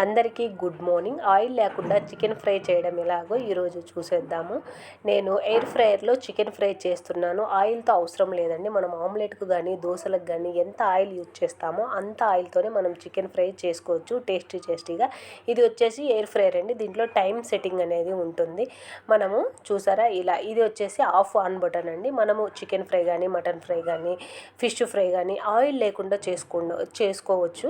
అందరికీ good morning. Oil లేకుండా chicken fry చేయడం ఎలాగో ఈరోజు చూసేద్దాము. నేను ఎయిర్ ఫ్రైయర్లో చికెన్ ఫ్రై చేస్తున్నాను. ఆయిల్తో అవసరం లేదండి. మనం ఆమ్లెట్కు కానీ దోశలకు కానీ ఎంత ఆయిల్ యూజ్ చేస్తామో అంత ఆయిల్తోనే మనం చికెన్ ఫ్రై చేసుకోవచ్చు టేస్టీగా. ఇది వచ్చేసి ఎయిర్ ఫ్రైయర్ అండి. దీంట్లో టైం సెట్టింగ్ అనేది ఉంటుంది. మనము చూసారా ఇలా ఇది వచ్చేసి ఆఫ్ ఆన్ బటన్ అండి. మనము చికెన్ ఫ్రై కానీ మటన్ ఫ్రై కానీ ఫిష్ ఫ్రై కానీ ఆయిల్ లేకుండా చేసుకోవచ్చు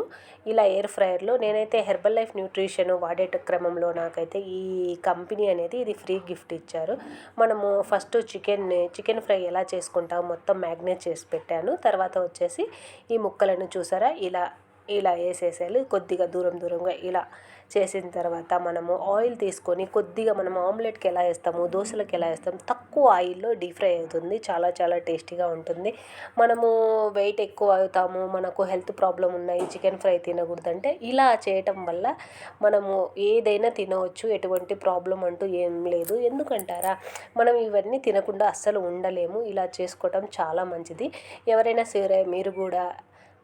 ఇలా ఎయిర్ ఫ్రైయర్లో. నేనైతే హెర్బల్ లైఫ్ న్యూట్రిషన్ వాడే క్రమంలో నాకైతే ఈ కంపెనీ అనేది ఇది ఫ్రీ గిఫ్ట్ ఇచ్చారు. మనము ఫస్ట్ చికెన్ ఫ్రై ఎలా చేసుకుంటామో మొత్తం మ్యాగ్నేట్ చేసి పెట్టాను. తర్వాత వచ్చేసి ఈ ముక్కలను చూసారా ఇలా వేసేసేయాలి. కొద్దిగా దూరంగా ఇలా చేసిన తర్వాత మనము ఆయిల్ తీసుకొని కొద్దిగా మనం ఆమ్లెట్కి ఎలా వేస్తాము దోశలకు ఎలా వేస్తాము తక్కువ ఆయిల్లో డీప్ ఫ్రై అవుతుంది. చాలా టేస్టీగా ఉంటుంది. మనము వెయిట్ ఎక్కువ అవుతాము, మనకు హెల్త్ ప్రాబ్లం ఉన్నాయి, చికెన్ ఫ్రై తినకూడదంటే ఇలా చేయటం వల్ల మనము ఏదైనా తినవచ్చు. ఎటువంటి ప్రాబ్లం అంటూ ఏం లేదు. ఎందుకంటారా, మనం ఇవన్నీ తినకుండా అస్సలు ఉండలేము. ఇలా చేసుకోవటం చాలా మంచిది. ఎవరైనా సరే మీరు కూడా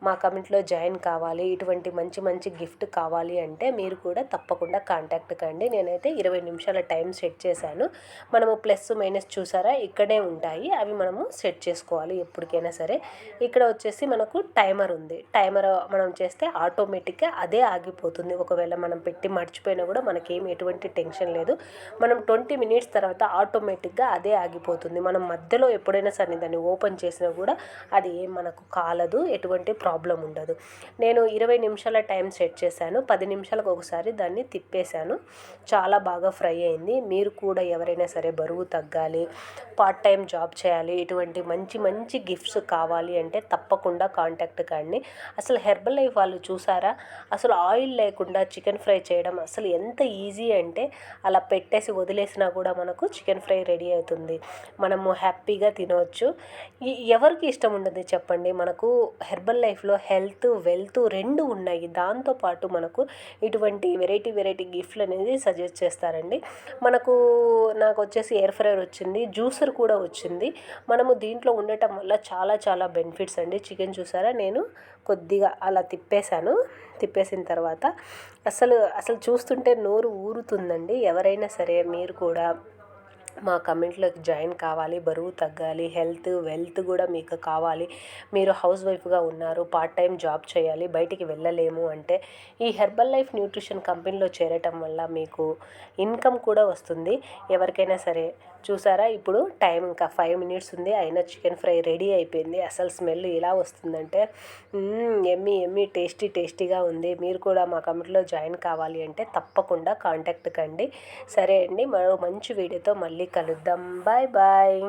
మా కమెంట్లో జాయిన్ కావాలి, ఇటువంటి మంచి గిఫ్ట్ కావాలి అంటే మీరు కూడా తప్పకుండా కాంటాక్ట్ కండి. నేనైతే 20 నిమిషాల టైం సెట్ చేశాను. మనము ప్లస్ మైనస్ చూసారా ఇక్కడే ఉంటాయి, అవి మనము సెట్ చేసుకోవాలి ఎప్పటికైనా సరే. ఇక్కడ వచ్చేసి మనకు టైమర్ ఉంది. టైమర్ మనం చేస్తే ఆటోమేటిక్గా అదే ఆగిపోతుంది. ఒకవేళ మనం పెట్టి మర్చిపోయినా కూడా మనకేమి ఎటువంటి టెన్షన్ లేదు. మనం 20 మినిట్స్ తర్వాత ఆటోమేటిక్గా అదే ఆగిపోతుంది. మనం మధ్యలో ఎప్పుడైనా సరే దాన్ని ఓపెన్ చేసినా కూడా అది మనకు కాలదు, ఎటువంటి ప్రాబ్లం ఉండదు. నేను 20 నిమిషాల టైం సెట్ చేశాను. 10 నిమిషాలకు ఒకసారి దాన్ని తిప్పేశాను. చాలా బాగా ఫ్రై అయింది. మీరు కూడా ఎవరైనా సరే బరువు తగ్గాలి, పార్ట్ టైం జాబ్ చేయాలి, ఇటువంటి మంచి గిఫ్ట్స్ కావాలి అంటే తప్పకుండా కాంటాక్ట్ కండి. అసలు హెర్బల్ లైఫ్ వాళ్ళు చూసారా, అసలు ఆయిల్ లేకుండా చికెన్ ఫ్రై చేయడం అసలు ఎంత ఈజీ అంటే అలా పెట్టేసి వదిలేసినా కూడా మనకు చికెన్ ఫ్రై రెడీ అవుతుంది. మనము హ్యాపీగా తినవచ్చు. ఎవరికి ఇష్టం ఉండదు చెప్పండి. మనకు హెర్బల్ లైఫ్లో హెల్త్ వెల్త్ రెండు ఉన్నాయి. దాంతోపాటు మనకు ఇటువంటి వెరైటీ గిఫ్ట్లు అనేది సజెస్ట్ చేస్తారండి. నాకు వచ్చేసి ఎయిర్ ఫ్రైయర్ వచ్చింది, జ్యూసర్ కూడా వచ్చింది. మనము దీంట్లో ఉండటం వల్ల చాలా బెనిఫిట్స్ అండి. చికెన్ చూసారా, నేను కొద్దిగా అలా తిప్పేసిన తర్వాత అసలు చూస్తుంటే నోరు ఊరుతుందండి. ఎవరైనా సరే మీరు కూడా మా కమెంట్లోకి జాయిన్ కావాలి, బరువు తగ్గాలి, హెల్త్ వెల్త్ కూడా మీకు కావాలి, మీరు హౌస్ వైఫ్గా ఉన్నారు, పార్ట్ టైం జాబ్ చేయాలి, బయటికి వెళ్ళలేము అంటే ఈ హెర్బల్ లైఫ్ న్యూట్రిషన్ కంపెనీలో చేరటం వల్ల మీకు ఇన్కమ్ కూడా వస్తుంది. ఎవరికైనా సరే చూసారా, ఇప్పుడు టైం ఇంకా 5 మినిట్స్ ఉంది, అయినా చికెన్ ఫ్రై రెడీ అయిపోయింది. అసలు స్మెల్ ఎలా వస్తుందంటే ఎమ్మీ టేస్టీగా ఉంది. మీరు కూడా మా కమెంట్లో జాయిన్ కావాలి అంటే తప్పకుండా కాంటాక్ట్ కండి. సరే అండి, మరో మంచి వీడియోతో మళ్ళీ కలుద్దాం. బాయ్.